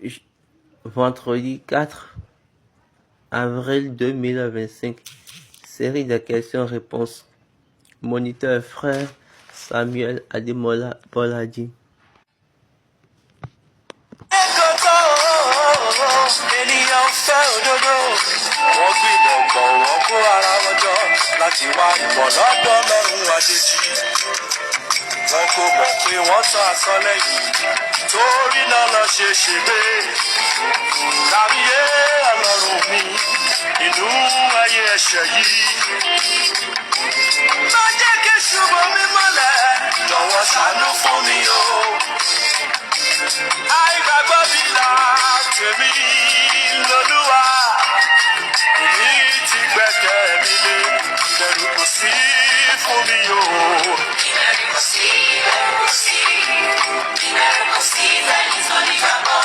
j- vendredi 4 avril 2025. Série de questions-réponses. Moniteur frère Samuel Ademola Boladi. Ènìyàn fẹ́ òdodo, wọ́n gbìmọ̀ pọ̀ wọ́n kó ara wọn jọ láti wá ìmọ̀ lọ́dọ̀ Ọlọ́run àjèjì. Wọn kò mọ̀ pé wọ́n tán asán lẹ́yìn, torí náà lọ ṣe ṣègbè. Láyé Ọlọ́run mi, inú ayé ẹ̀ṣẹ̀ yìí. Má jẹ́ kí ṣubú mi mọ́lẹ̀, jọ̀wọ́ ṣàánú fún mi o. Àìgbàgbọ́ mi là tèmi lọ́lúwa. Èmi ti gbẹ́kẹ̀ mi lé, ìbẹ̀rù kò sí fún mi o. Ìbẹ̀rù kò sí, ìbẹ̀rù kò sí, ìbẹ̀rù kò sí fẹ́ni tó ní gbàgbọ́.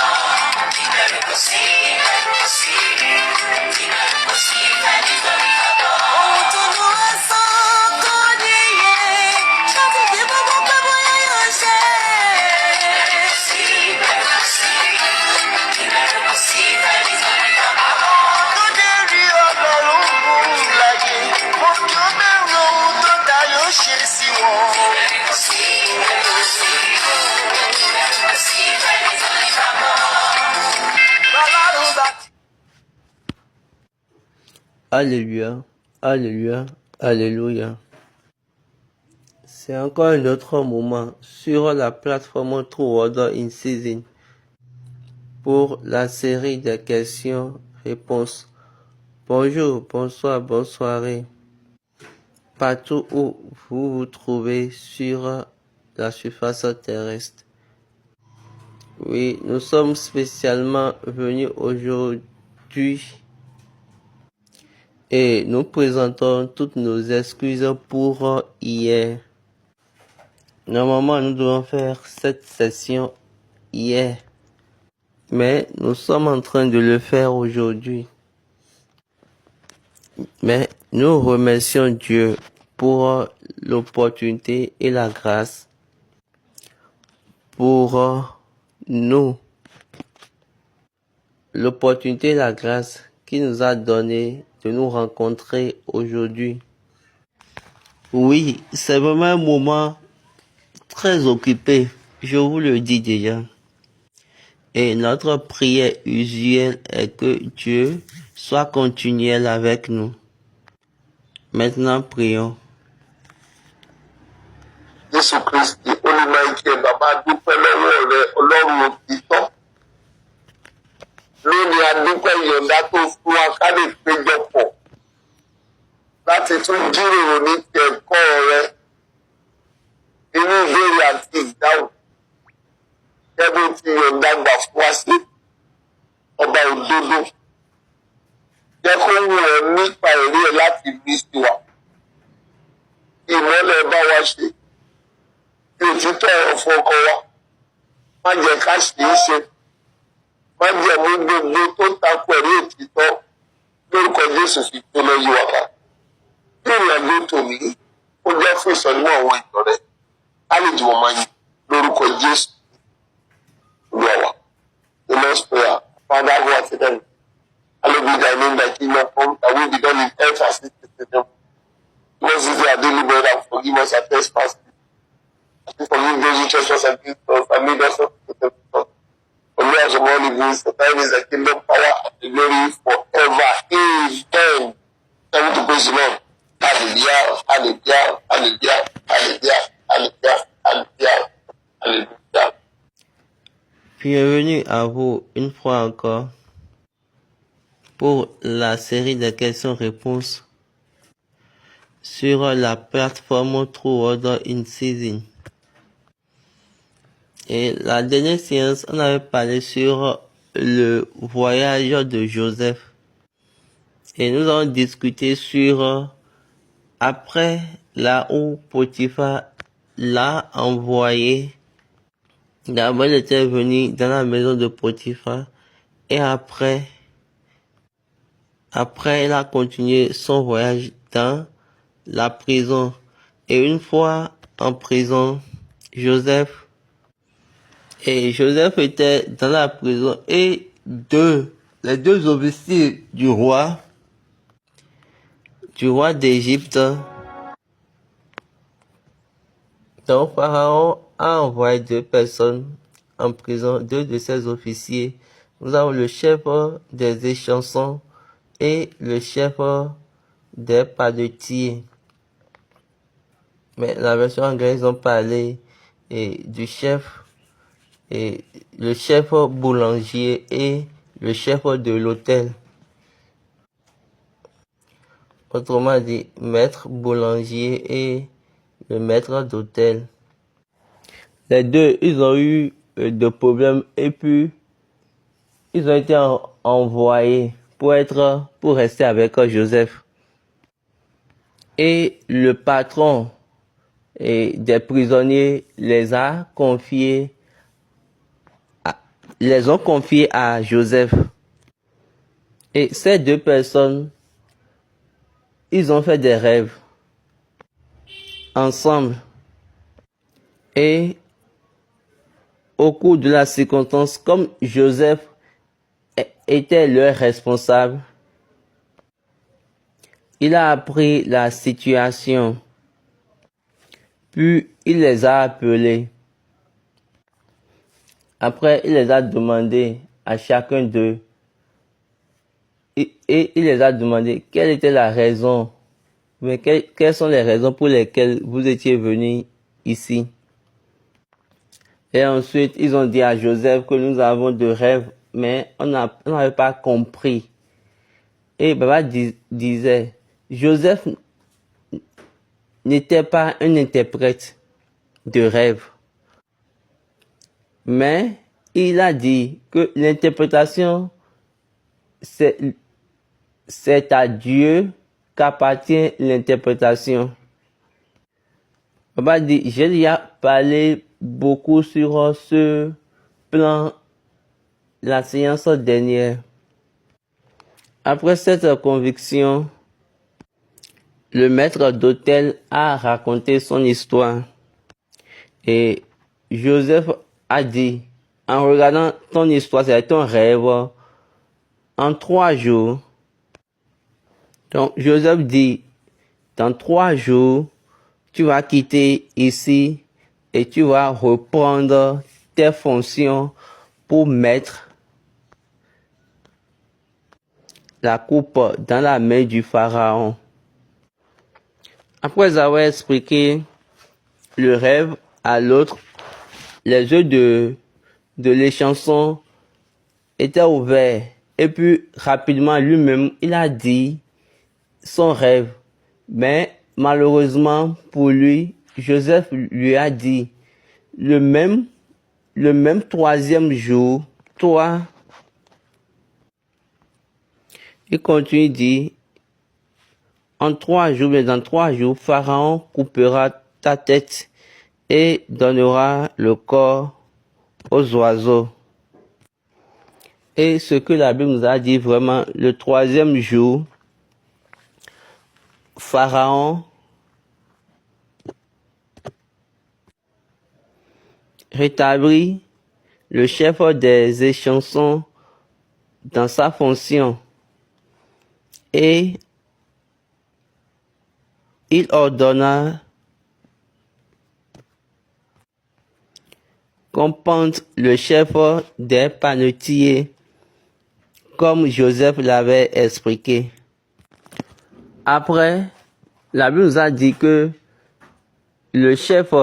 Ìbẹ̀rù kò sí, ìbẹ̀rù kò sí, ìbẹ̀rù kò sí fẹ́ni tó ní gbàgbọ́. Ohun tó lù wá sàn kò níye, láti fi gbogbo pé bóyá yóò ṣe. Alléluia, Alléluia, Alléluia. C'est encore un autre moment sur la plateforme True Order in Season pour la série de questions-réponses. Bonjour, bonsoir, bonne soirée. Partout où vous vous trouvez sur la surface terrestre. Oui, nous sommes spécialement venus aujourd'hui et nous présentons toutes nos excuses pour hier. Normalement, nous devons faire cette session hier, mais nous sommes en train de le faire aujourd'hui. Mais nous remercions Dieu pour l'opportunité et la grâce pour nous. L'opportunité et la grâce qu'il nous a donné de nous rencontrer aujourd'hui. Oui, c'est vraiment un moment très occupé, je vous le dis déjà. Et notre prière usuelle est que Dieu soit continuel avec nous. Maintenant, prions. Jésù Kristi olùmọ̀ọ́kẹ́ bàbá dúpẹ́ lọ́wọ́ rẹ Ọlọ́run òtítọ́. Lónìí adúpẹ́ ìyọ̀ǹda tó fún wa ká lè péjọpọ̀ láti tún jíròrò ní ti ẹ̀kọ́ rẹ inú ìbéèrè àti ìdáhùn. Gẹ́gẹ́ bí ìyọ̀ǹda gbà fún wa sí ọba òdodo. Jẹ́ kó wù ọ́ nípa èrè ẹ̀ láti bí sí wa. Ìmọ́lẹ̀ bá wa ṣe. Òtítọ́ ọ̀fọ̀kọ wa, má jẹ́ ká ṣe é ṣe, má jẹ́ mú gbogbo tó takò ẹ̀rí òtítọ́ lórúkọ Jésù fi tó lọ yí wa ká. Bí ìrìnàjò tòní, ó jẹ́ fún ìsọ̀nímọ̀ àwọn ìjọ rẹ̀, á lè jùmọ̀ máa yin lórúkọ Jésù Olúwa wa. The Lord's Prayer, Father who art in heaven, hallowed be thy name, thy kingdom come, thy will be done in earth as it is in heaven. Give us this day our daily bread and forgive us our trespasses. Forgive those who trespass against us and lead us not into temptation. For me as a man against the time is the kingdom, power, and the glory forever. Amen. Time to praise the Lord. Hallelujah, hallelujah, hallelujah, hallelujah, hallelujah, hallelujah, hallelujah. Bienvenue à vous une fois encore pour la série de questions-réponses sur la plateforme True Order in Season. Et la dernière séance, on avait parlé sur le voyage de Joseph. Et nous avons discuté sur après là où Potiphar l'a envoyé. D'abord, il était venu dans la maison de Potiphar. Et après, il a continué son voyage dans la prison. Et une fois en prison, Joseph Et Joseph était dans la prison et les deux officiers du roi d'Égypte. Donc Pharaon a envoyé 2 personnes en prison, 2 de ses officiers. Nous avons le chef des échansons et le chef des panetiers. Mais la version anglaise, ils ont parlé du chef, et le chef boulanger et le chef de l'hôtel. Autrement dit, maître boulanger et le maître d'hôtel. Les deux, ils ont eu de problèmes et puis ils ont été envoyés pour rester avec Joseph. Et le patron des prisonniers les ont confiés à Joseph. Et ces 2 personnes, ils ont fait des rêves ensemble. Et au cours de la circonstance, comme Joseph était leur responsable, il a appris la situation. Puis il les a appelés. Après, il les a demandé à chacun d'eux. Et il les a demandé quelle était la raison, mais quelles sont les raisons pour lesquelles vous étiez venus ici. Et ensuite, ils ont dit à Joseph que nous avons de rêves, mais on n'avait pas compris. Et Baba disait, Joseph n'était pas un interprète de rêve. Mais il a dit que l'interprétation, c'est à Dieu qu'appartient l'interprétation. Baba dit, j'ai déjà parlé beaucoup sur ce plan la séance dernière. Après cette conviction, le maître d'hôtel a raconté son histoire. Et Joseph a dit, en regardant ton histoire, c'est ton rêve, en 3 jours. Donc Joseph dit, dans 3 jours, tu vas quitter ici et tu vas reprendre tes fonctions pour mettre la coupe dans la main du pharaon. Après avoir expliqué le rêve à l'autre, les yeux de l'échanson étaient ouverts. Et puis, rapidement, lui-même, il a dit son rêve. Mais, malheureusement, pour lui, Joseph lui a dit, le même 3e jour, toi, il continue, dit, en 3 jours, mais dans 3 jours, Pharaon coupera ta tête et donnera le corps aux oiseaux. Et ce que la Bible nous a dit vraiment, le 3e jour, Pharaon rétablit le chef des échansons dans sa fonction et il ordonna qu'on pende le chef des panetiers comme Joseph l'avait expliqué. Après, la Bible nous a dit que le chef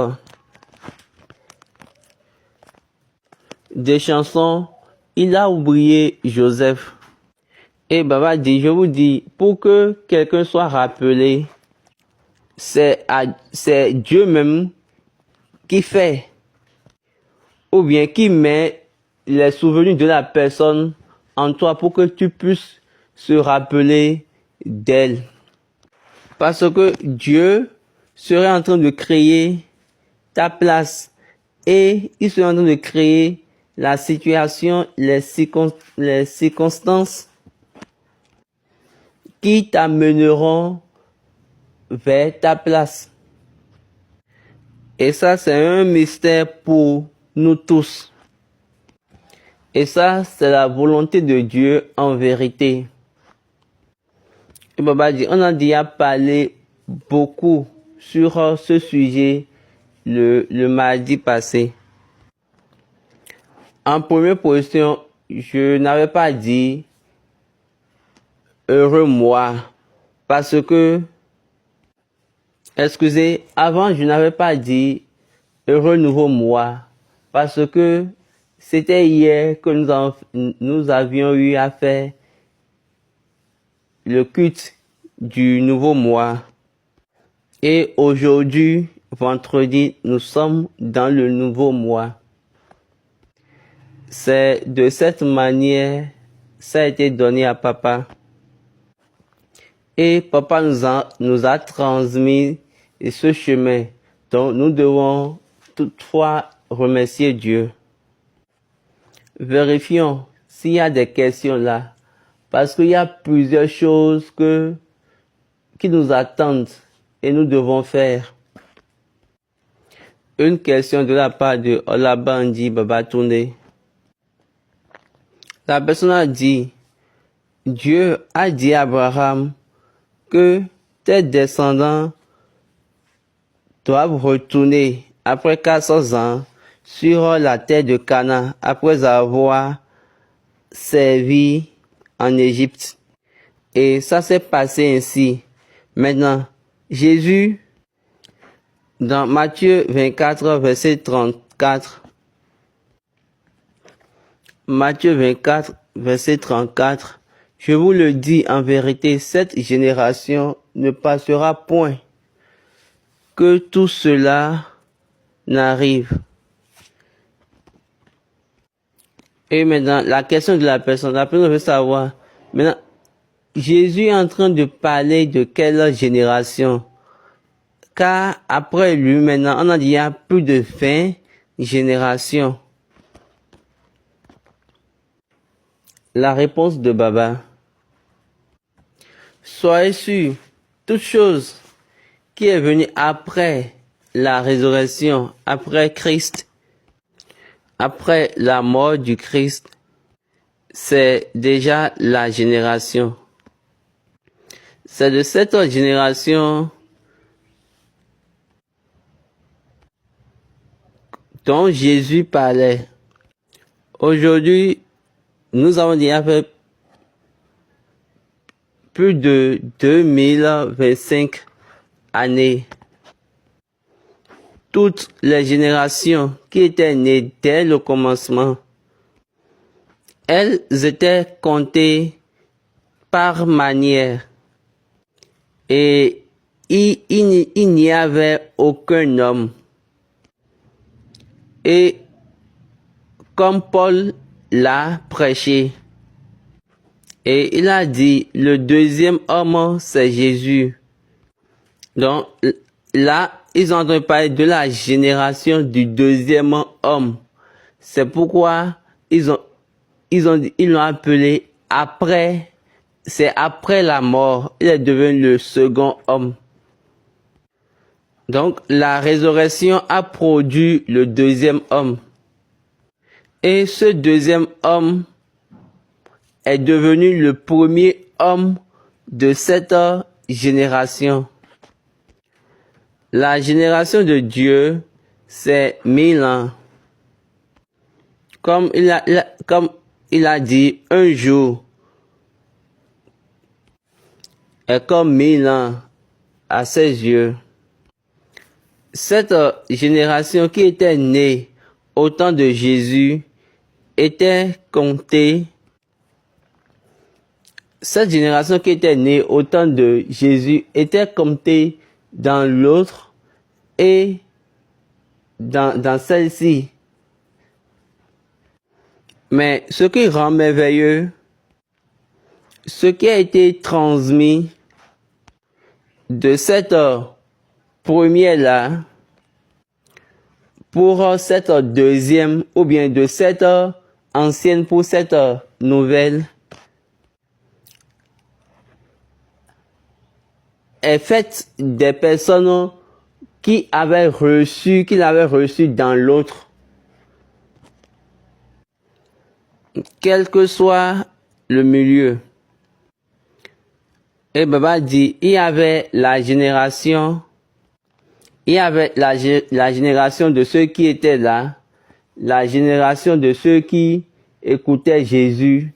des chansons, il a oublié Joseph. Et Baba dit, je vous dis, pour que quelqu'un soit rappelé, c'est Dieu même qui fait, ou bien qui met les souvenirs de la personne en toi pour que tu puisses se rappeler d'elle. Parce que Dieu serait en train de créer ta place et il serait en train de créer la situation, les circonstances qui t'amèneront vers ta place. Et ça, c'est un mystère pour nous tous. Et ça, c'est la volonté de Dieu en vérité. Et Baba dit, on a déjà parlé beaucoup sur ce sujet le mardi passé. En première position, je n'avais pas dit heureux moi parce que, excusez, avant je n'avais pas dit heureux nouveau moi parce que c'était hier que nous avions eu à faire le culte du nouveau mois. Et aujourd'hui, vendredi, nous sommes dans le nouveau mois. C'est de cette manière, ça a été donné à papa. Et papa nous a transmis ce chemin. Donc nous devons toutefois remercier Dieu. Vérifions s'il y a des questions là. Parce qu'il y a plusieurs choses qui nous attendent et nous devons faire. Une question de la part de Olabandi Babatoune. La personne a dit, Dieu a dit à Abraham que tes descendants doivent retourner après 400 ans sur la terre de Canaan après avoir servi en Égypte. Et ça s'est passé ainsi. Maintenant, Jésus, dans Matthieu 24, verset 34, Matthieu 24, verset 34, je vous le dis en vérité, cette génération ne passera point que tout cela n'arrive. Et maintenant, la question de la personne veut savoir, maintenant, Jésus est en train de parler de quelle génération? Car après lui, maintenant, on a dit il y a plus de 20 générations. La réponse de Baba. Soyez sûrs, toute chose qui est venue après la résurrection, après Christ, après la mort du Christ, c'est déjà la génération. C'est de cette génération dont Jésus parlait. Aujourd'hui, nous avons déjà fait plus de 2025 années. Toutes les générations qui étaient nées dès le commencement, elles étaient comptées par manière. Et il n'y avait aucun homme. Et comme Paul l'a prêché, et il a dit, le deuxième homme, c'est Jésus. Donc là, ils ont entendu parler de la génération du deuxième homme. C'est pourquoi ils l'ont appelé après. C'est après la mort, il est devenu le second homme. Donc, la résurrection a produit le deuxième homme. Et ce deuxième homme est devenu le premier homme de cette génération. La génération de Dieu, c'est 1000 ans. Comme il a dit, un jour est comme 1000 ans à ses yeux. Cette génération qui était née au temps de Jésus était comptée. Cette génération qui était née au temps de Jésus était comptée dans l'autre et dans celle-ci. Mais ce qui rend merveilleux, ce qui a été transmis de cette première-là pour cette deuxième, ou bien de cette ancienne pour cette nouvelle, est faite des personnes qui l'avaient reçu dans l'autre. quel que soit le milieu. Et Baba dit, il y avait la génération de ceux qui étaient là, la génération de ceux qui écoutaient Jésus,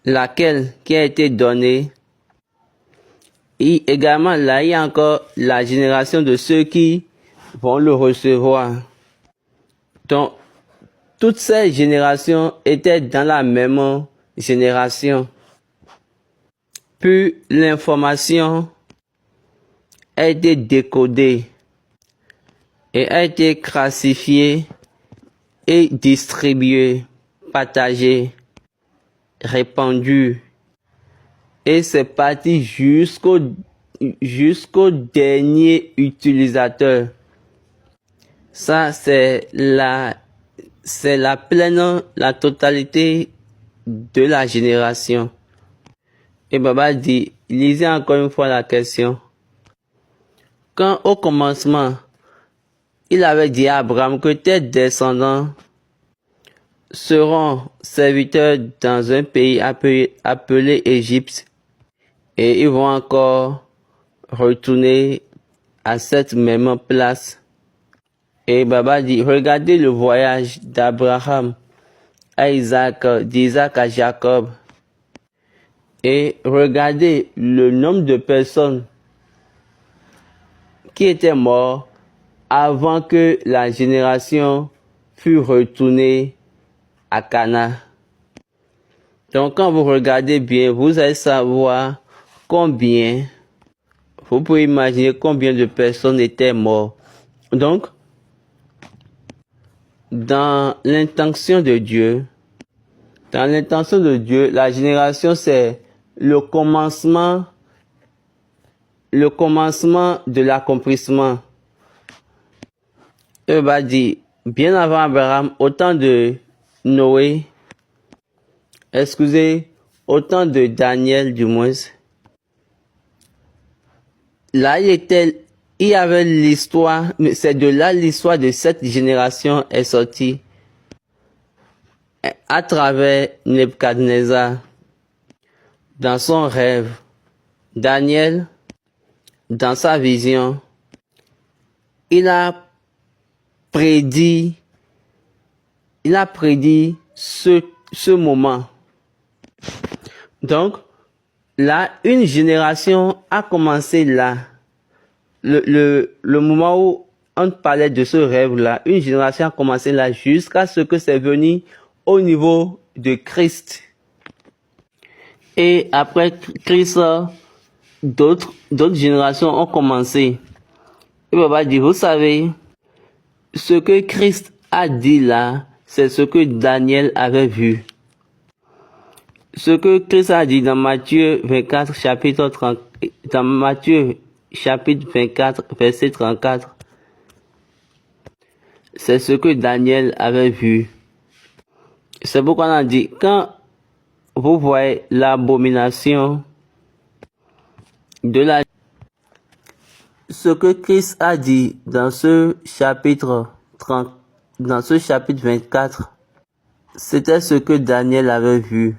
laquelle qui a été donnée. Et également là, il y a encore la génération de ceux qui vont le recevoir. Donc, toutes ces générations étaient dans la même génération. Puis l'information a été décodée et a été classifiée et distribuée, partagée, répandue. Et c'est parti jusqu'au dernier utilisateur. Ça, c'est la totalité de la génération. Et Baba dit, lisez encore une fois la question. Quand au commencement, il avait dit à Abraham que tes descendants seront serviteurs dans un pays appelé Égypte, et ils vont encore retourner à cette même place. Et Baba dit, regardez le voyage d'Abraham à Isaac, d'Isaac à Jacob. Et regardez le nombre de personnes qui étaient mortes avant que la génération fût retournée à Cana. Donc quand vous regardez bien, vous allez savoir combien, vous pouvez imaginer combien de personnes étaient mortes. Donc, dans l'intention de Dieu, la génération c'est le commencement de l'accomplissement. Il va dire, bien avant Abraham, au temps de Noé, au temps de Daniel du moins, là il y avait l'histoire, mais c'est de là l'histoire de cette génération est sortie à travers Nebuchadnezzar. Dans son rêve, Daniel, dans sa vision, il a prédit ce moment. Donc, là, une génération a commencé là. Le moment où on parlait de ce rêve-là, une génération a commencé là jusqu'à ce que c'est venu au niveau de Christ. Et après Christ, d'autres générations ont commencé. Et Baba dit, vous savez, ce que Christ a dit là, c'est ce que Daniel avait vu. Ce que Christ a dit dans Matthieu 24, chapitre 24, verset 34, c'est ce que Daniel avait vu. C'est pourquoi on a dit, quand vous voyez l'abomination de ce que Christ a dit dans ce chapitre 24, c'était ce que Daniel avait vu.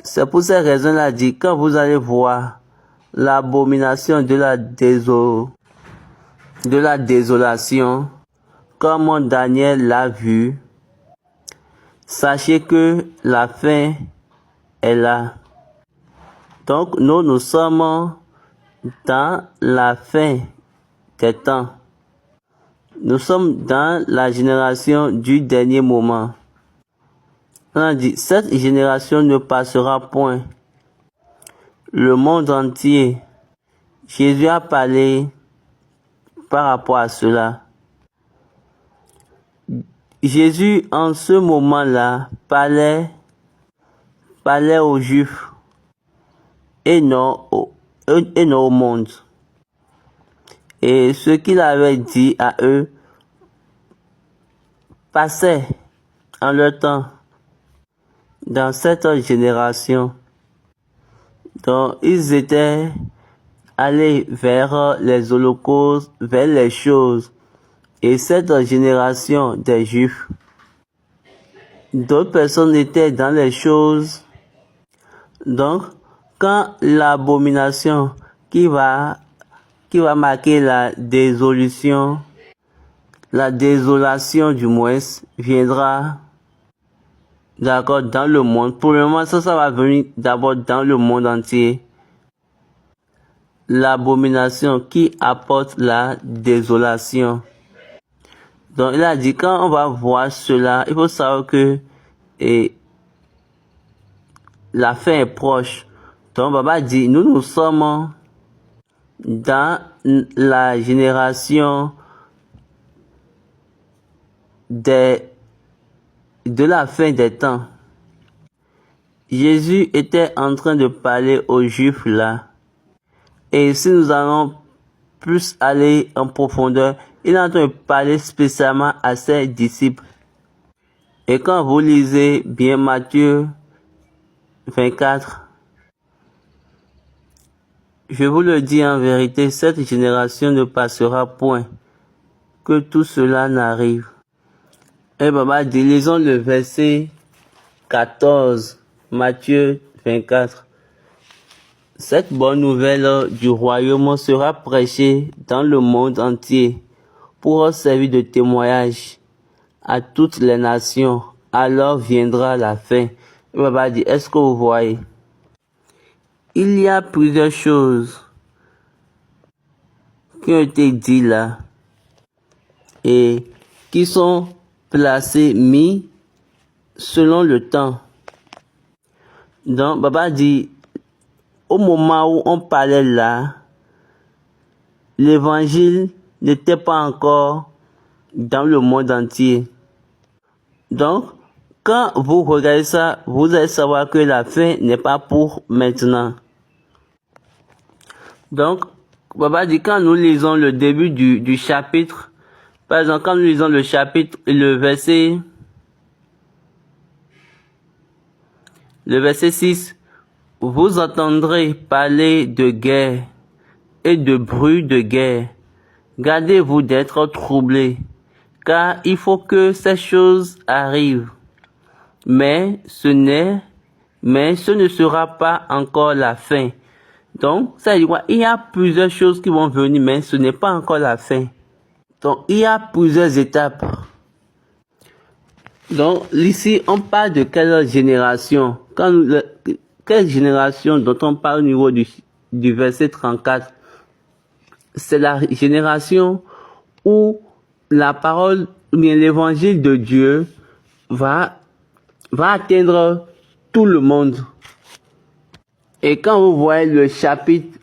C'est pour ces raisons-là dit, quand vous allez voir l'abomination de la désolation, comme Daniel l'a vu, sachez que la fin est là. Donc nous sommes dans la fin des temps. Nous sommes dans la génération du dernier moment. On a dit, cette génération ne passera point. Le monde entier, Jésus a parlé par rapport à cela. Jésus, en ce moment-là, parlait aux Juifs et non au monde. Et ce qu'il avait dit à eux passait en leur temps dans cette génération. Donc, ils étaient allés vers les holocaustes, vers les choses. Et cette génération des Juifs D'autres personnes étaient dans les choses. Donc, quand l'abomination qui va marquer la désolation du moins viendra, d'accord, dans le monde. Pour le moment, ça va venir d'abord dans le monde entier. L'abomination qui apporte la désolation. Donc, il a dit, quand on va voir cela, il faut savoir que la fin est proche. Donc, Baba dit, nous sommes dans la génération de la fin des temps. Jésus était en train de parler aux Juifs là. Et si nous allons plus aller en profondeur, il est en train de parler spécialement à ses disciples. Et quand vous lisez bien Matthieu 24, je vous le dis en vérité, cette génération ne passera point que tout cela n'arrive. Et Baba dit, lisons le verset 14, Matthieu 24. Cette bonne nouvelle du royaume sera prêchée dans le monde entier pour servir de témoignage à toutes les nations. Alors viendra la fin. Et Baba dit, est-ce que vous voyez? Il y a plusieurs choses qui ont été dites là et qui sont placées, mis selon le temps. Donc, Baba dit, au moment où on parlait là, l'évangile n'était pas encore dans le monde entier. Donc, quand vous regardez ça, vous allez savoir que la fin n'est pas pour maintenant. Donc, Baba dit, quand nous lisons le début du chapitre, par exemple, quand nous lisons le chapitre, le verset 6, vous entendrez parler de guerre et de bruit de guerre. Gardez-vous d'être troublés, car il faut que ces choses arrivent. Mais ce ne sera pas encore la fin. Donc, ça veut dire quoi? Il y a plusieurs choses qui vont venir, mais ce n'est pas encore la fin. Donc, il y a plusieurs étapes. Donc, ici, on parle de quelle génération? Quelle génération dont on parle au niveau du verset 34? C'est la génération où la parole, ou bien l'évangile de Dieu va atteindre tout le monde. Et quand vous voyez le chapitre,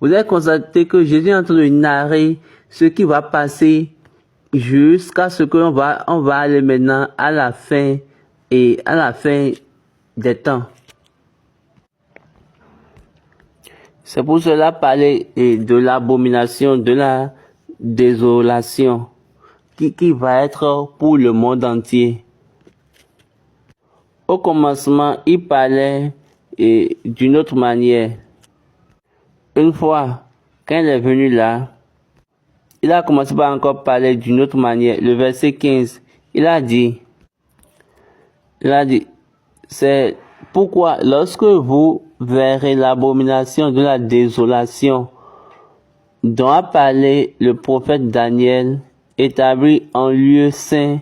vous allez constater que Jésus est en train de narrer ce qui va passer jusqu'à ce qu'on va aller maintenant à la fin des temps. C'est pour cela parler de l'abomination, de la désolation qui va être pour le monde entier. Au commencement, il parlait d'une autre manière. Une fois, quand il est venu là, il a commencé par encore parler d'une autre manière. Le verset 15, il a dit, c'est pourquoi lorsque vous verrez l'abomination de la désolation dont a parlé le prophète Daniel, établi en lieu saint,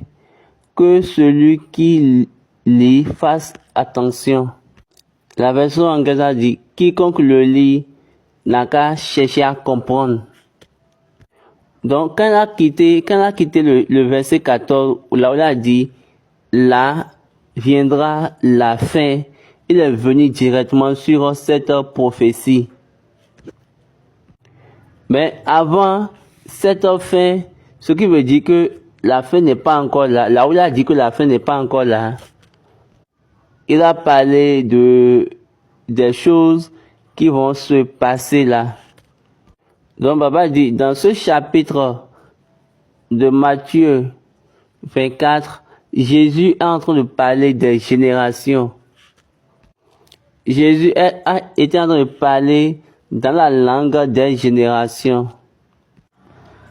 que celui qui lit fasse attention. La version anglaise a dit, quiconque le lit n'a qu'à chercher à comprendre. Donc, quand on a quitté le verset 14, là où il a dit, là viendra la fin, il est venu directement sur cette prophétie. Mais avant cette fin, ce qui veut dire que la fin n'est pas encore là, là où il a dit que la fin n'est pas encore là, il a parlé des choses qui vont se passer là. Donc, Baba dit, dans ce chapitre de Matthieu 24, Jésus est en train de parler des générations. Jésus a été en train de parler dans la langue des générations.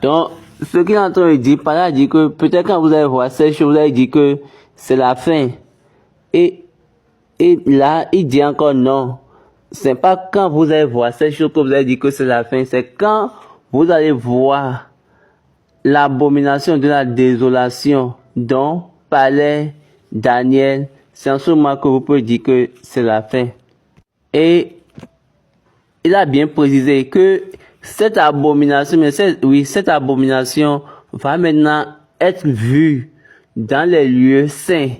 Donc, ce qu'il est en train de dire, par là, dit que peut-être quand vous allez voir ces choses, vous allez dire que c'est la fin. Et là, il dit encore non. C'est pas quand vous allez voir ces choses que vous allez dire que c'est la fin. C'est quand vous allez voir l'abomination de la désolation dont parlait Daniel. C'est en ce moment que vous pouvez dire que c'est la fin. Et il a bien précisé que cette abomination, cette abomination va maintenant être vue dans les lieux saints.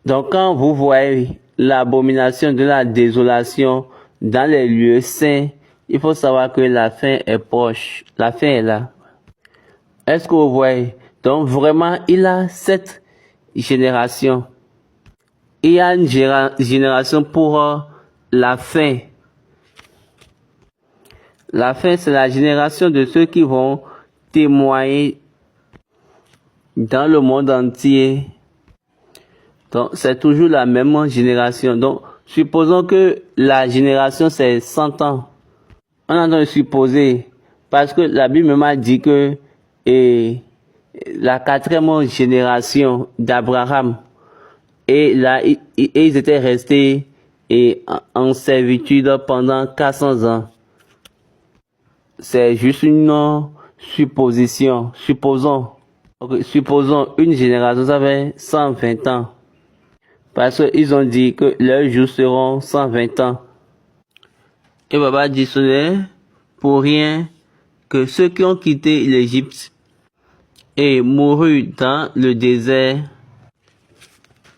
Donc quand vous voyez l'abomination de la désolation dans les lieux saints, il faut savoir que la fin est proche. La fin est là. Est-ce que vous voyez? Donc vraiment, il a cette génération. Il y a une génération pour la fin. La fin, c'est la génération de ceux qui vont témoigner dans le monde entier. Donc, c'est toujours la même génération. Donc, supposons que la génération, c'est 100 ans. On est en train de supposer, parce que la Bible m'a dit que la 4e génération d'Abraham, et là, ils étaient restés en servitude pendant 400 ans. C'est juste une supposition. Supposons une génération, ça fait 120 ans. Parce qu'ils ont dit que leurs jours seront 120 ans. Et Baba dit ce n'est pour rien que ceux qui ont quitté l'Égypte et mouru dans le désert,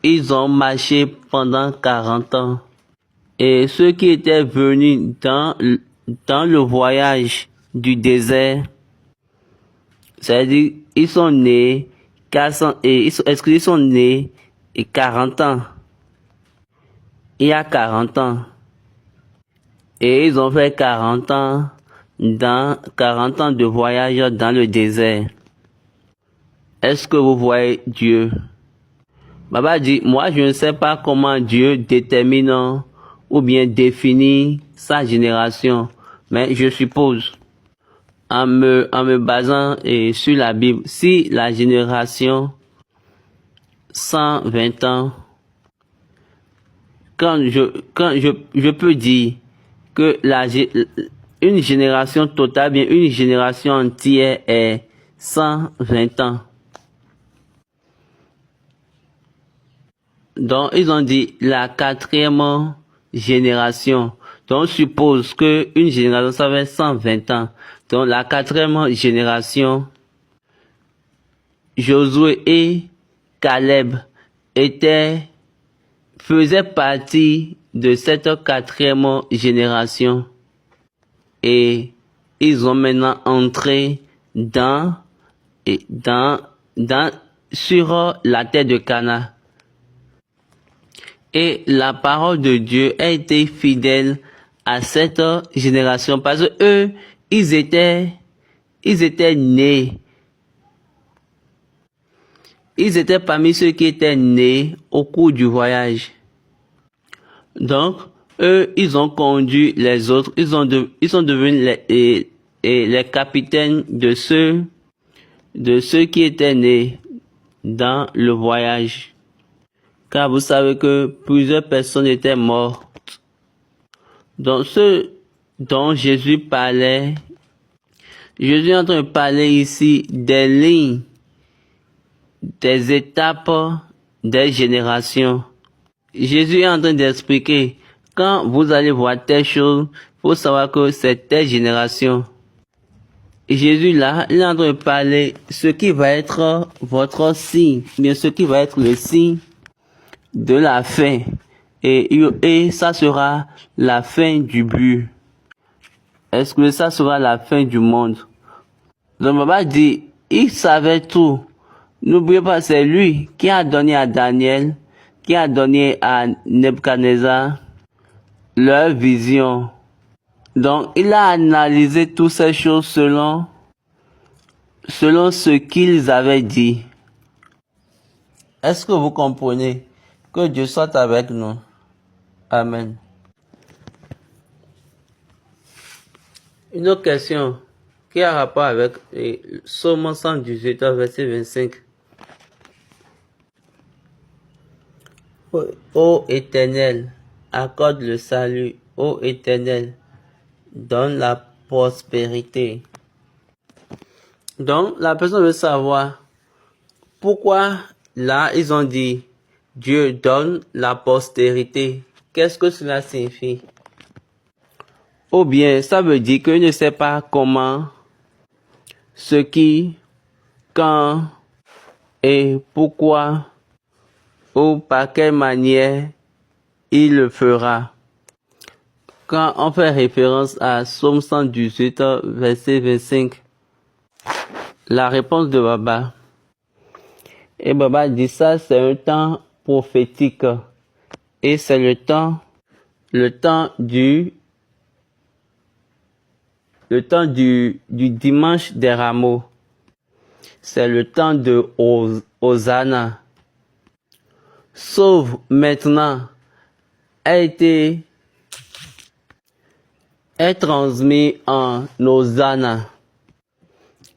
ils ont marché pendant 40 ans. Et ceux qui étaient venus dans le voyage du désert, c'est-à-dire ils sont nés 400 ils sont nés 40 ans. Il y a 40 ans. Et ils ont fait 40 ans de voyage dans le désert. Est-ce que vous voyez Dieu? Baba dit, moi je ne sais pas comment Dieu détermine ou bien définit sa génération, mais je suppose, en me basant sur la Bible, si la génération 120 ans, quand je peux dire que une génération totale, bien une génération entière est 120 ans. Donc, ils ont dit la 4e génération. Donc, on suppose que une génération, ça fait 120 ans. Donc, la 4e génération, Josué et Caleb faisaient partie de cette 4e génération. Et ils ont maintenant entré sur la terre de Canaan. Et la parole de Dieu a été fidèle à cette génération parce que eux, ils étaient nés. Ils étaient parmi ceux qui étaient nés au cours du voyage. Donc, eux, ils ont conduit les autres. Ils sont devenus les capitaines de ceux qui étaient nés dans le voyage. Car vous savez que plusieurs personnes étaient mortes. Donc, ceux dont Jésus parlait, Jésus est en train de parler ici des lignes, des étapes, des générations. Jésus est en train d'expliquer, quand vous allez voir telle chose, il faut savoir que c'est telle génération. Et Jésus là, il est en train de parler ce qui va être votre signe, bien ce qui va être le signe de la fin. Et ça sera la fin du but. Est-ce que ça sera la fin du monde? Donc Baba dit, il savait tout. N'oubliez pas, c'est lui qui a donné à Daniel, qui a donné à Nebuchadnezzar leur vision. Donc il a analysé toutes ces choses selon ce qu'ils avaient dit. Est-ce que vous comprenez? Que Dieu soit avec nous. Amen. Une autre question qui a rapport avec Psaume 118, verset 25. Ô Éternel, accorde le salut. Ô Éternel, donne la prospérité. Donc, la personne veut savoir pourquoi là, ils ont dit Dieu donne la postérité. Qu'est-ce que cela signifie? Ou bien, ça veut dire qu'il ne sait pas comment, ce qui, quand et pourquoi ou par quelle manière il le fera. Quand on fait référence à Psaume 118, verset 25, la réponse de Baba. Et Baba dit ça, c'est un temps prophétique. Et c'est le temps du dimanche des rameaux. C'est le temps de Hosanna. Sauve maintenant est transmis en Hosanna.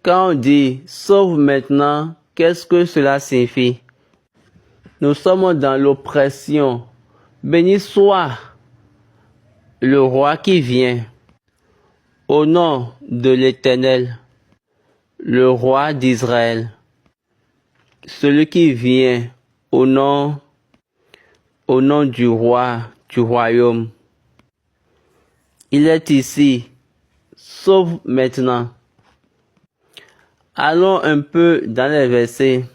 Quand on dit sauve maintenant, qu'est-ce que cela signifie? Nous sommes dans l'oppression. Béni soit le roi qui vient. Au nom de l'Éternel, le roi d'Israël, celui qui vient au nom du roi du royaume. Il est ici. Sauve maintenant. Allons un peu dans les versets.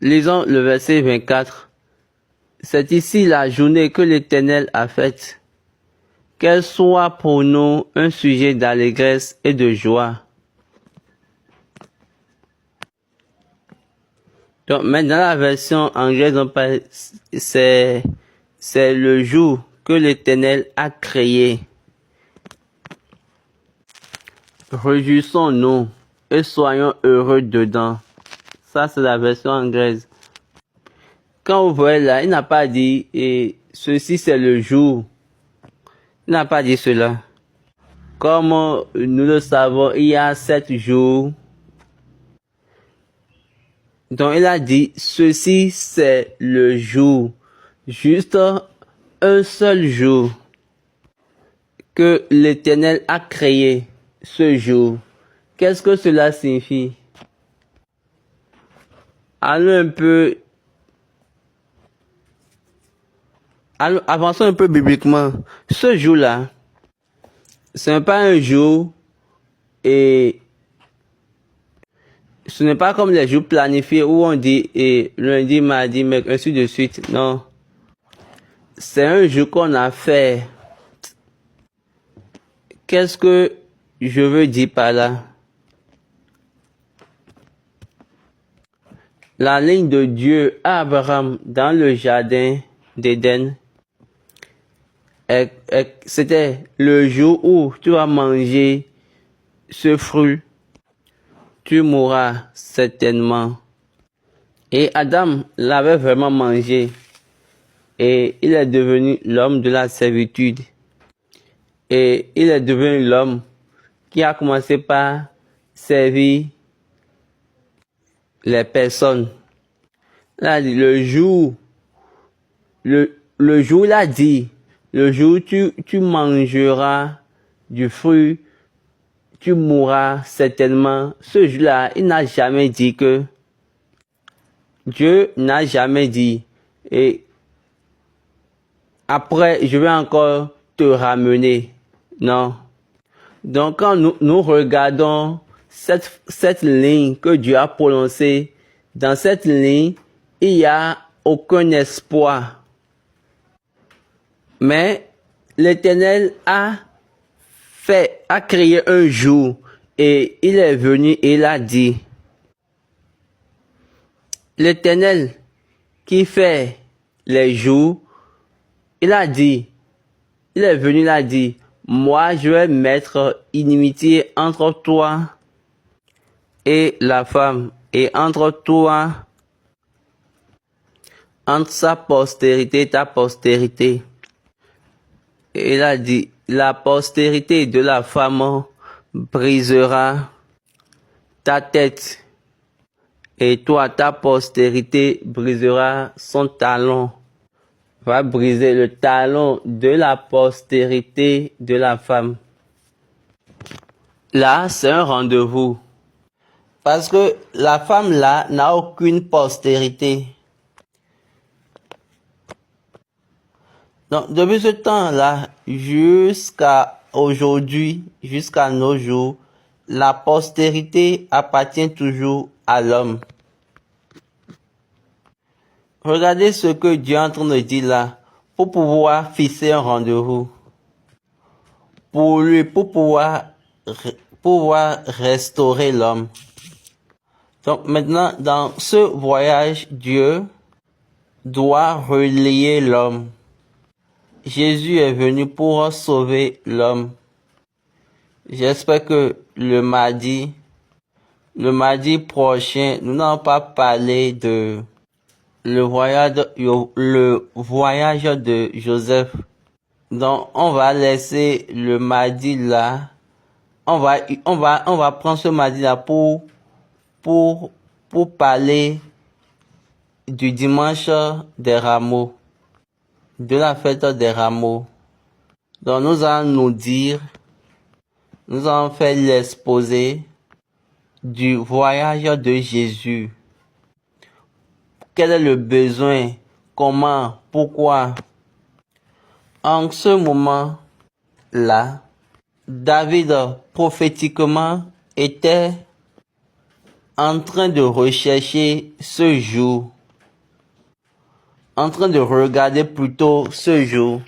Lisons le verset 24. C'est ici la journée que l'Éternel a faite. Qu'elle soit pour nous un sujet d'allégresse et de joie. Donc, maintenant, la version anglaise, c'est le jour que l'Éternel a créé. Réjouissons-nous et soyons heureux dedans. Ça, c'est la version anglaise. Quand vous voyez là, il n'a pas dit et ceci c'est le jour. Il n'a pas dit cela. Comme nous le savons, il y a 7 jours. Donc il a dit ceci c'est le jour. Juste un seul jour que l'Éternel a créé ce jour. Qu'est-ce que cela signifie? Avançons un peu bibliquement. Ce jour-là, ce n'est pas un jour et ce n'est pas comme les jours planifiés où on dit lundi, mardi, mercredi, ainsi de suite. Non. C'est un jour qu'on a fait. Qu'est-ce que je veux dire par là? La ligne de Dieu à Abraham dans le jardin d'Éden, c'était le jour où tu vas manger ce fruit, tu mourras certainement. Et Adam l'avait vraiment mangé et il est devenu l'homme de la servitude. Et il est devenu l'homme qui a commencé par servir les personnes. Là, le jour, il a dit, le jour tu mangeras du fruit, tu mourras certainement. Ce jour-là, il n'a jamais dit que, Dieu n'a jamais dit, et après, je vais encore te ramener. Non. Donc, quand nous regardons cette ligne que Dieu a prononcée, dans cette ligne, il n'y a aucun espoir. Mais l'Éternel a créé un jour et il est venu et il a dit, l'Éternel qui fait les jours, il est venu, il a dit, moi je vais mettre inimitié entre toi et la femme, et entre sa postérité et ta postérité. Et il a dit, la postérité de la femme brisera ta tête, Et toi, ta postérité brisera son talon. Va briser le talon de la postérité de la femme. Là, c'est un rendez-vous. Parce que la femme là n'a aucune postérité. Donc, depuis ce temps-là, jusqu'à aujourd'hui, jusqu'à nos jours, la postérité appartient toujours à l'homme. Regardez ce que Dieu est en train de dire là, pour pouvoir fixer un rendez-vous. Pour lui, pour pouvoir restaurer l'homme. Donc maintenant, dans ce voyage, Dieu doit relier l'homme. Jésus est venu pour sauver l'homme. J'espère que le mardi prochain, nous n'allons pas parler de le voyage de Joseph. Donc, on va laisser le mardi là. On va prendre ce mardi là pour parler du dimanche des rameaux, de la fête des rameaux. Donc nous allons nous allons faire l'exposé du voyage de Jésus. Quel est le besoin? Comment? Pourquoi? En ce moment-là, David prophétiquement était en train de rechercher ce jour, en train de regarder plutôt ce jour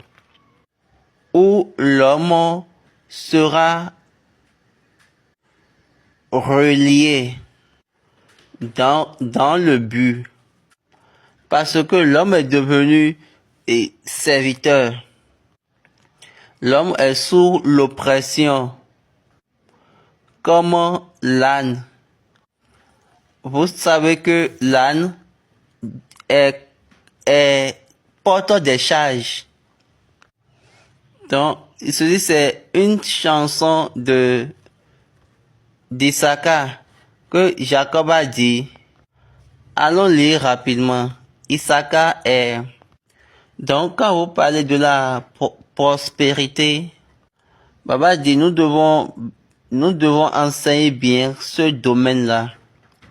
où l'homme sera relié dans le but, parce que l'homme est devenu serviteur. L'homme est sous l'oppression, comme l'âne. Vous savez que l'âne est porteur des charges. Donc, il se dit c'est une chanson d'Issachar que Jacob a dit. Allons lire rapidement. Issachar est... Donc, quand vous parlez de la prospérité, Baba dit nous devons enseigner bien ce domaine-là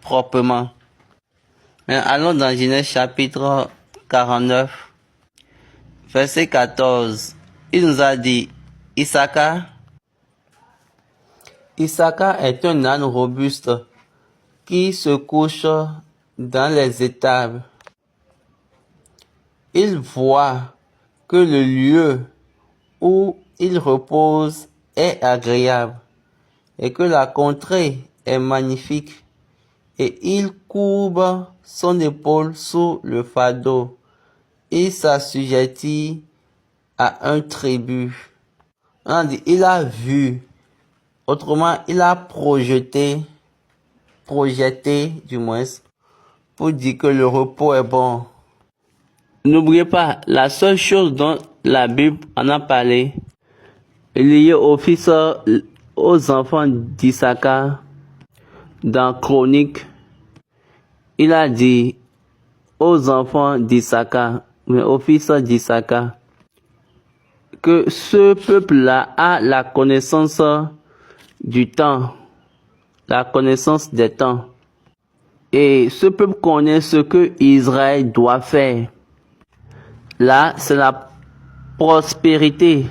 proprement. Mais allons dans Genèse chapitre 49, verset 14. Il nous a dit, Issachar est un âne robuste qui se couche dans les étables. Il voit que le lieu où il repose est agréable et que la contrée est magnifique, et il courbe son épaule sous le fardeau. Il s'assujettit à un tribut. On dit, il a vu, autrement, il a projeté du moins, pour dire que le repos est bon. N'oubliez pas, la seule chose dont la Bible en a parlé, liée aux enfants d'Issachar, dans Chronique, il a dit aux enfants d'Issachar, mais aux fils d'Issachar, que ce peuple-là a la connaissance du temps, la connaissance des temps. Et ce peuple connaît ce que Israël doit faire. Là, c'est la prospérité.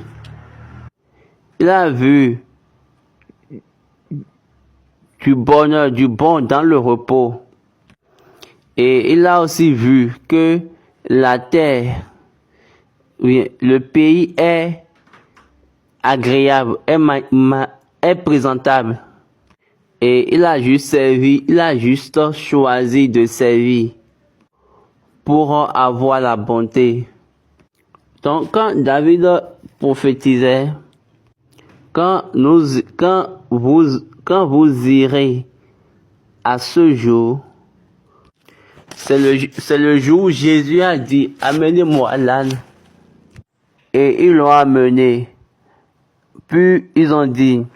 Il a vu du bonheur, du bon dans le repos. Et il a aussi vu que la terre, oui, le pays est agréable, est présentable. Et il a juste choisi de servir pour avoir la bonté. Donc, quand David prophétisait, quand vous irez à ce jour, c'est le jour où Jésus a dit, amenez-moi l'âne. Et ils l'ont amené. Puis ils ont dit,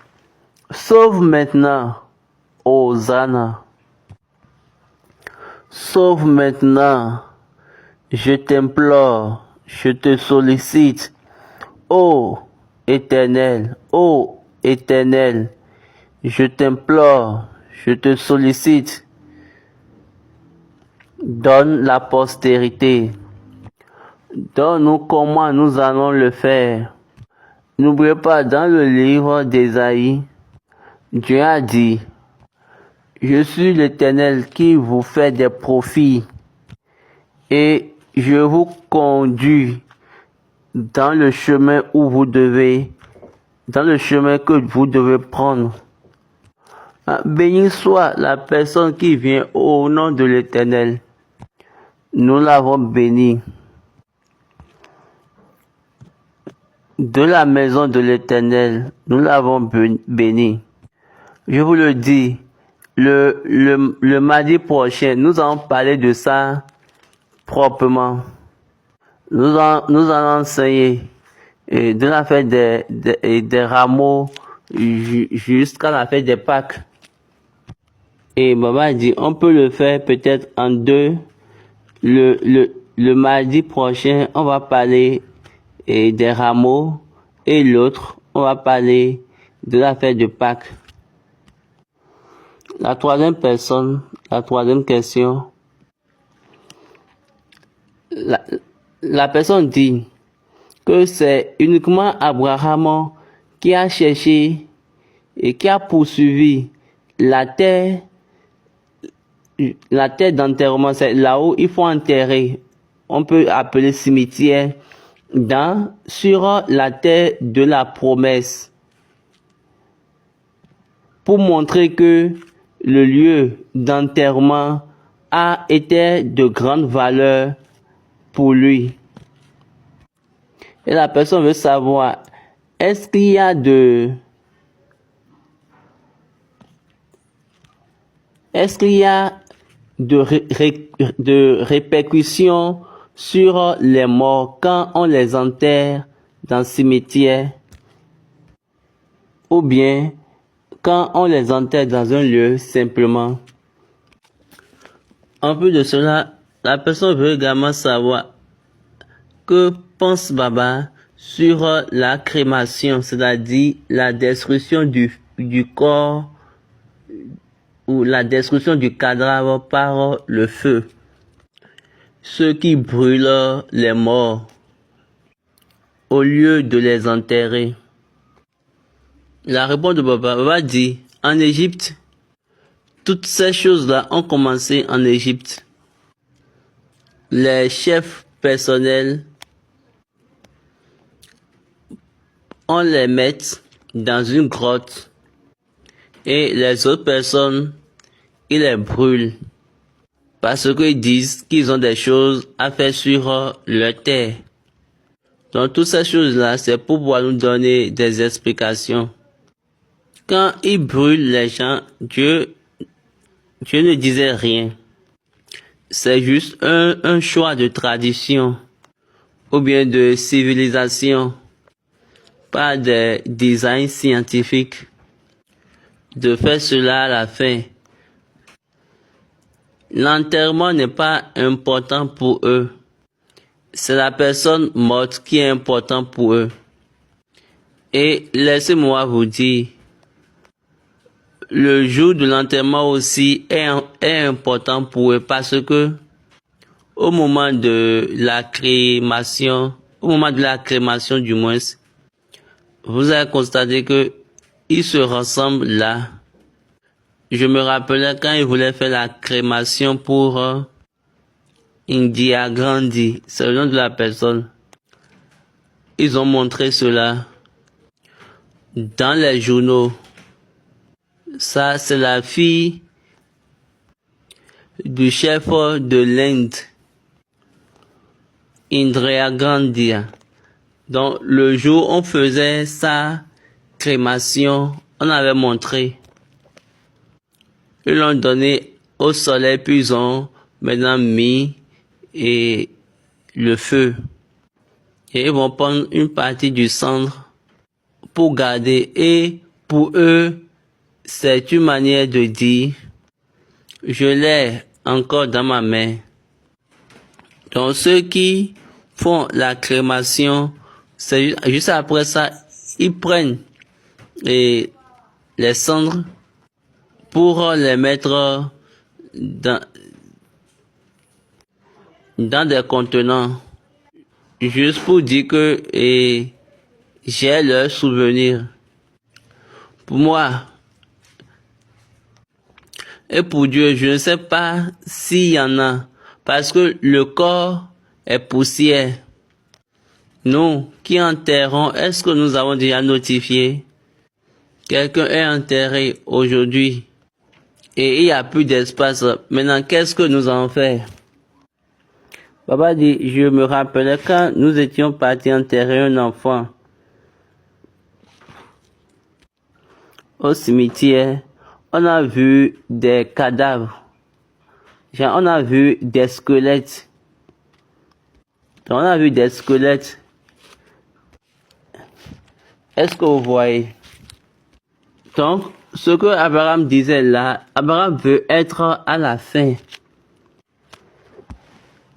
sauve maintenant, Hosanna. Sauve maintenant. Je t'implore, je te sollicite. Ô Éternel, je t'implore, je te sollicite. Donne la postérité. Donne-nous comment nous allons le faire. N'oubliez pas, dans le livre d'Ésaïe, Dieu a dit, je suis l'Éternel qui vous fait des profits et je vous conduis dans le chemin que vous devez prendre. Béni soit la personne qui vient au nom de l'Éternel. Nous l'avons béni. De la maison de l'Éternel, nous l'avons béni. Je vous le dis, le mardi prochain, nous allons parler de ça proprement. Nous allons enseigner de la fête des rameaux jusqu'à la fête des Pâques. Et Baba dit, on peut le faire peut-être en deux. Le mardi prochain, on va parler des rameaux et l'autre, on va parler de la fête de Pâques. La troisième question. La personne dit que c'est uniquement Abraham qui a cherché et qui a poursuivi la terre d'enterrement. C'est là où il faut enterrer. On peut appeler cimetière sur la terre de la promesse. Pour montrer que le lieu d'enterrement a été de grande valeur pour lui. Et la personne veut savoir, est-ce qu'il y a de répercussions sur les morts quand on les enterre dans le cimetière, ou bien quand on les enterre dans un lieu simplement. En plus de cela, la personne veut également savoir que pense Baba sur la crémation, c'est-à-dire la destruction du corps ou la destruction du cadavre par le feu. Ceux qui brûlent les morts au lieu de les enterrer. La réponse de Baba dit, en Égypte, toutes ces choses-là ont commencé en Égypte. Les chefs personnels, on les met dans une grotte et les autres personnes, ils les brûlent parce qu'ils disent qu'ils ont des choses à faire sur leur terre. Donc toutes ces choses-là, c'est pour pouvoir nous donner des explications. Quand ils brûlent les gens, Dieu ne disait rien. C'est juste un choix de tradition ou bien de civilisation, pas de design scientifique, de faire cela à la fin. L'enterrement n'est pas important pour eux. C'est la personne morte qui est importante pour eux. Et laissez-moi vous dire, le jour de l'enterrement aussi est important pour eux parce que au moment de la crémation du moins, vous avez constaté que ils se ressemblent là. Je me rappelais quand ils voulaient faire la crémation pour Indira Gandhi, c'est le nom de la personne. Ils ont montré cela dans les journaux. Ça, c'est la fille du chef de l'Inde, Indira Gandhi. Donc, le jour où on faisait sa crémation, on avait montré. Ils l'ont donné au soleil, puis ils ont maintenant mis le feu. Et ils vont prendre une partie du cendre pour garder. Et pour eux, c'est une manière de dire, je l'ai encore dans ma main. Donc ceux qui font la crémation, c'est juste après ça, ils prennent les cendres pour les mettre dans des contenants, juste pour dire que j'ai leur souvenir. Pour moi et pour Dieu, je ne sais pas s'il y en a, parce que le corps est poussière. Nous qui enterrons, est-ce que nous avons déjà notifié? Quelqu'un est enterré aujourd'hui et il n'y a plus d'espace. Maintenant, qu'est-ce que nous allons faire? Papa dit, je me rappelais quand nous étions partis enterrer un enfant au cimetière, on a vu des cadavres. Genre, on a vu des squelettes. Donc, on a vu des squelettes. Est-ce que vous voyez? Donc, ce que Abraham disait là, Abraham veut être à la fin.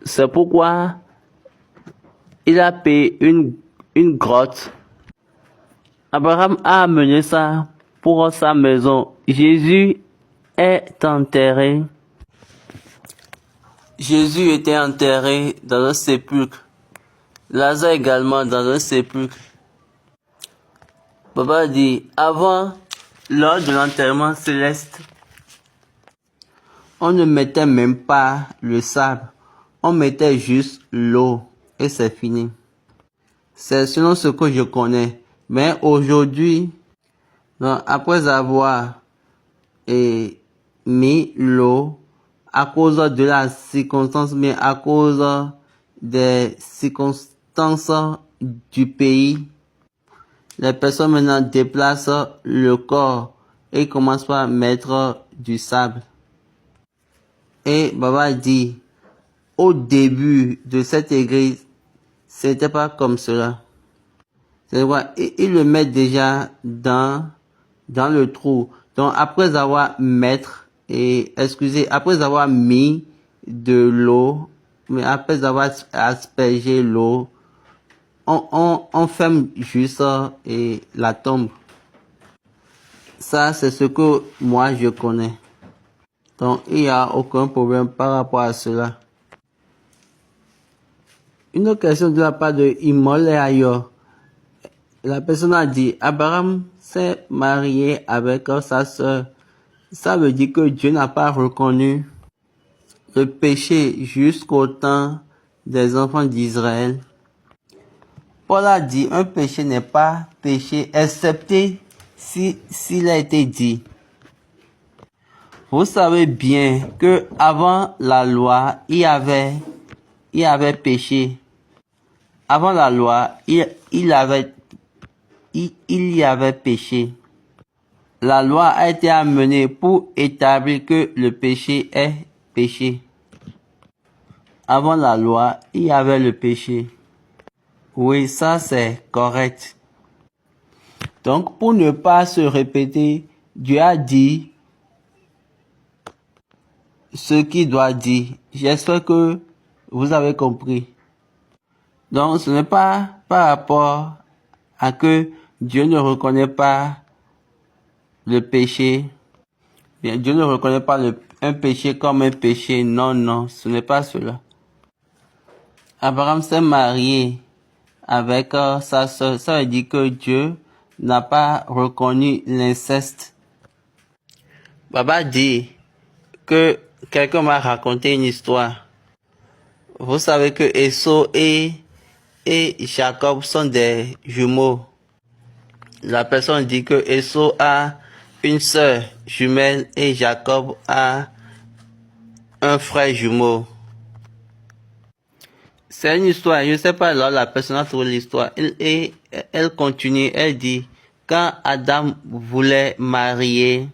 C'est pourquoi il a payé une grotte. Abraham a amené ça pour sa maison. Jésus est enterré. Jésus était enterré dans un sépulcre. Lazare également dans un sépulcre. Papa dit, avant, lors de l'enterrement céleste, on ne mettait même pas le sable. On mettait juste l'eau et c'est fini. C'est selon ce que je connais. Mais aujourd'hui, après avoir mis l'eau, à cause de la circonstance, mais à cause des circonstances du pays, les personnes maintenant déplacent le corps et commencent par mettre du sable. Et Baba dit, au début de cette église, c'était pas comme cela. C'est vrai, ils le mettent déjà dans le trou. Donc après avoir après avoir mis de l'eau, mais après avoir aspergé l'eau, on ferme juste la tombe. Ça, c'est ce que moi je connais. Donc il n'y a aucun problème par rapport à cela. Une autre question de la part de Imol et ailleurs. La personne a dit, Abraham s'est marié avec sa sœur. Ça veut dire que Dieu n'a pas reconnu le péché jusqu'au temps des enfants d'Israël. Paul a dit, un péché n'est pas péché, excepté s'il a été dit. Vous savez bien que avant la loi, il y avait péché. Avant la loi, il y avait péché. La loi a été amenée pour établir que le péché est péché. Avant la loi, il y avait le péché. Oui, ça c'est correct. Donc, pour ne pas se répéter, Dieu a dit ce qu'il doit dire. J'espère que vous avez compris. Donc, ce n'est pas par rapport à que Dieu ne reconnaît pas le péché. Bien, Dieu ne reconnaît pas un péché comme un péché. Non, non, ce n'est pas cela. Abraham s'est marié avec sa sœur. Ça veut dire que Dieu n'a pas reconnu l'inceste. Baba dit que quelqu'un m'a raconté une histoire. Vous savez que Esau et Jacob sont des jumeaux. La personne dit que Esau a une sœur jumelle et Jacob a un frère jumeau. C'est une histoire, je ne sais pas, là la personne a trouvé l'histoire. Et elle continue, elle dit, quand Adam voulait marier,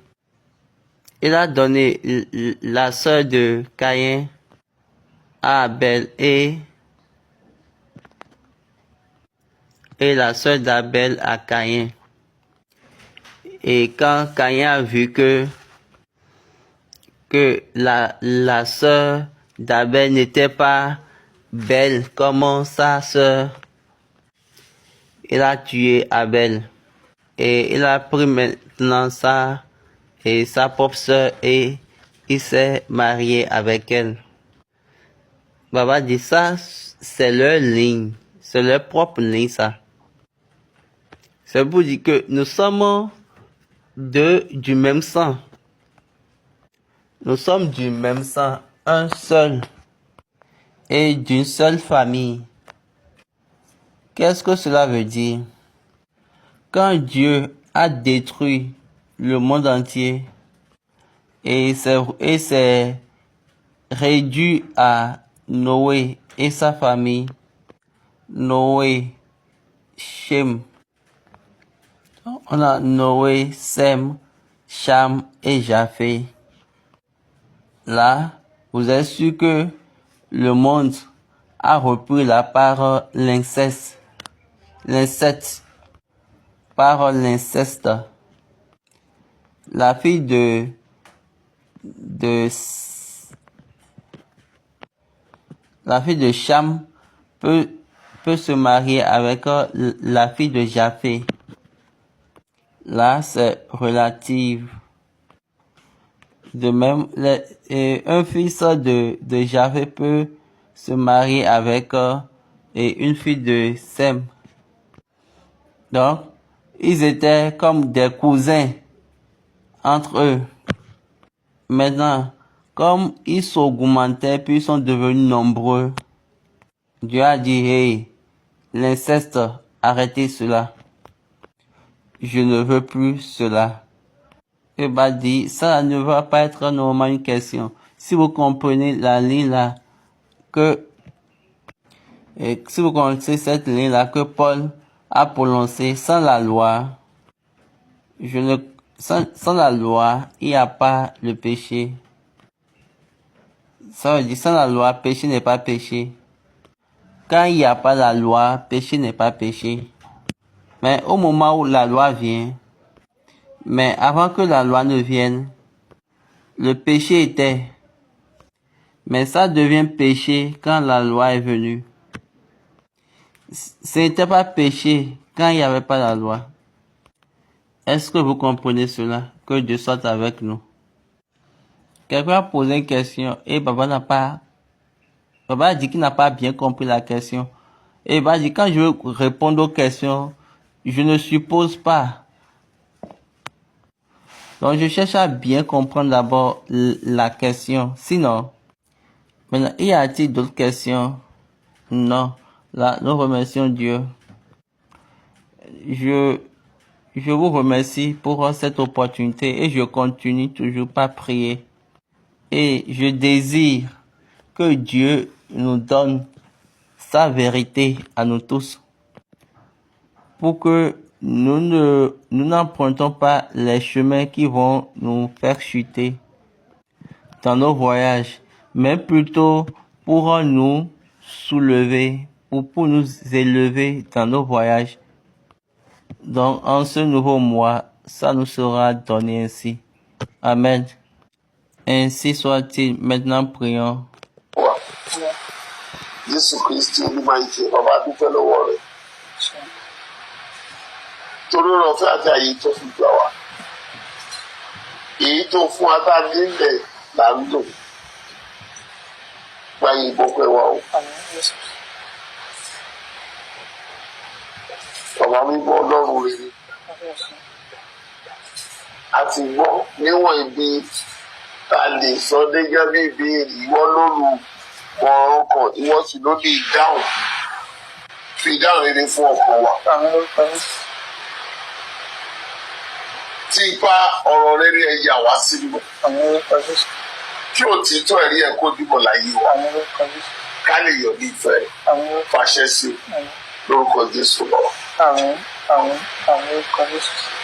il a donné la sœur de Caïn à Abel et la sœur d'Abel à Caïn. Et quand Caïn a vu que que la sœur d'Abel n'était pas belle comme sa sœur, il a tué Abel. Et il a pris maintenant sa propre sœur et il s'est marié avec elle. Baba dit ça, c'est leur ligne. C'est leur propre ligne, ça. C'est pour dire que nous sommes du même sang. Nous sommes du même sang, un seul. Et d'une seule famille. Qu'est-ce que cela veut dire? Quand Dieu a détruit le monde entier et s'est réduit à Noé et sa famille, Noé, Shem, on a Noé, Sem, Cham et Japheth. Là, vous êtes sûr que le monde a repris là par l'inceste, par l'inceste. La fille de Cham peut se marier avec la fille de Japheth. Là, c'est relative. De même, un fils de Japheth peut se marier avec une fille de Sem. Donc, ils étaient comme des cousins entre eux. Maintenant, comme ils s'augmentaient puis ils sont devenus nombreux, Dieu a dit, hey, l'inceste, arrêtez cela. Je ne veux plus cela. Et bah dit, ça ne va pas être normalement une question. Si vous comprenez la ligne là, si vous connaissez cette ligne là que Paul a prononcée sans la loi, sans la loi, il n'y a pas le péché. Ça veut dire, sans la loi, péché n'est pas péché. Quand il n'y a pas la loi, péché n'est pas péché. Mais au moment où la loi vient, mais avant que la loi ne vienne, le péché était. Mais ça devient péché quand la loi est venue. Ce n'était pas péché quand il n'y avait pas la loi. Est-ce que vous comprenez cela? Que Dieu soit avec nous. Quelqu'un a posé une question et Baba a dit qu'il n'a pas bien compris la question. Et Baba dit, quand je veux répondre aux questions, je ne suppose pas. Donc je cherche à bien comprendre d'abord la question. Sinon, maintenant, y a-t-il d'autres questions? Non. Là, nous remercions Dieu. Je vous remercie pour cette opportunité et je continue toujours par prier. Et je désire que Dieu nous donne sa vérité à nous tous pour que nous n'empruntons pas les chemins qui vont nous faire chuter dans nos voyages, mais plutôt pour nous soulever, pour nous élever dans nos voyages. Donc, en ce nouveau mois, ça nous sera donné ainsi. Amen. Ainsi soit-il. Maintenant, prions. Jésù Kristi Olúwa ìfẹ́ bàbá dúpẹ́ lọ́wọ́ rẹ̀. Torí ọ̀fẹ́ àti àyè tó fi gbà wá. Èyí tó fún wa tá a nílẹ̀ là ń lò. Gba ìbọn pẹ́ wa o. Bàbá mímọ́ Ọlọ́run rere. A ti gbọ́ níwọ̀n ibi tá a lè sọ gẹ́gẹ́ bí ìbéèrè ìwọ lóru ọ̀rọ̀ kan ìwọ sì ló lè dáhùn. Fi ìdáhùn rere fún ọkàn wa. Tí ipa ọ̀rọ̀ rere ẹ̀ yà wá sínú. Kí òtítọ́ ẹ̀rí ẹ̀ kó dìbò láyé wa. Ká lè yọ̀ ní ìfẹ́ rẹ̀. Fàṣẹ sí lórúkọ Jésù lọ.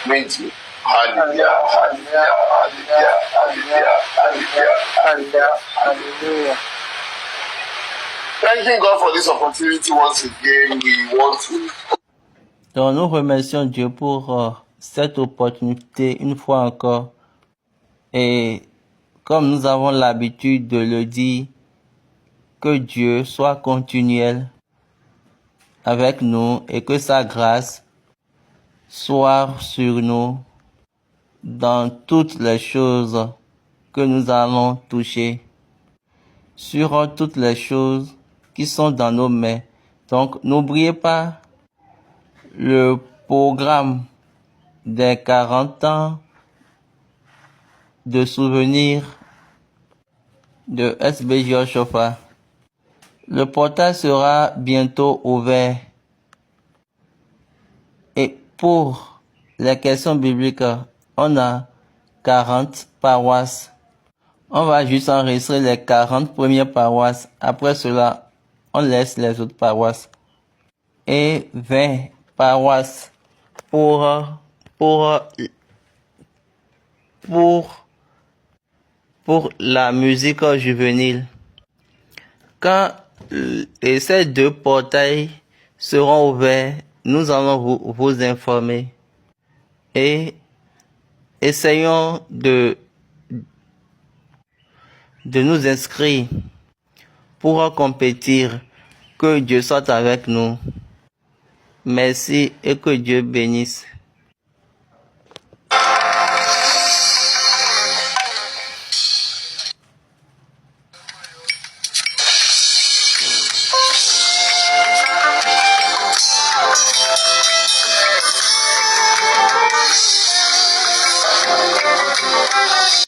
Méjì. Hallelujah, hallelujah, hallelujah, hallelujah, hallelujah, hallelujah. Thanking God for this opportunity once again. We want to. Donc nous remercions Dieu pour cette opportunité une fois encore et comme nous avons l'habitude de le dire, que Dieu soit continuel avec nous et que sa grâce soit sur nous dans toutes les choses que nous allons toucher, sur toutes les choses qui sont dans nos mains. Donc, n'oubliez pas le programme des 40 ans de souvenirs de SBJ Oshofa. Le portail sera bientôt ouvert. Et pour les questions bibliques, on a 40 paroisses. On va juste enregistrer les 40 premières paroisses. Après cela, on laisse les autres paroisses. Et 20 paroisses pour la musique juvénile. Quand ces deux portails seront ouverts, nous allons vous informer. Et essayons de nous inscrire pour compétir. Que Dieu soit avec nous. Merci et que Dieu bénisse.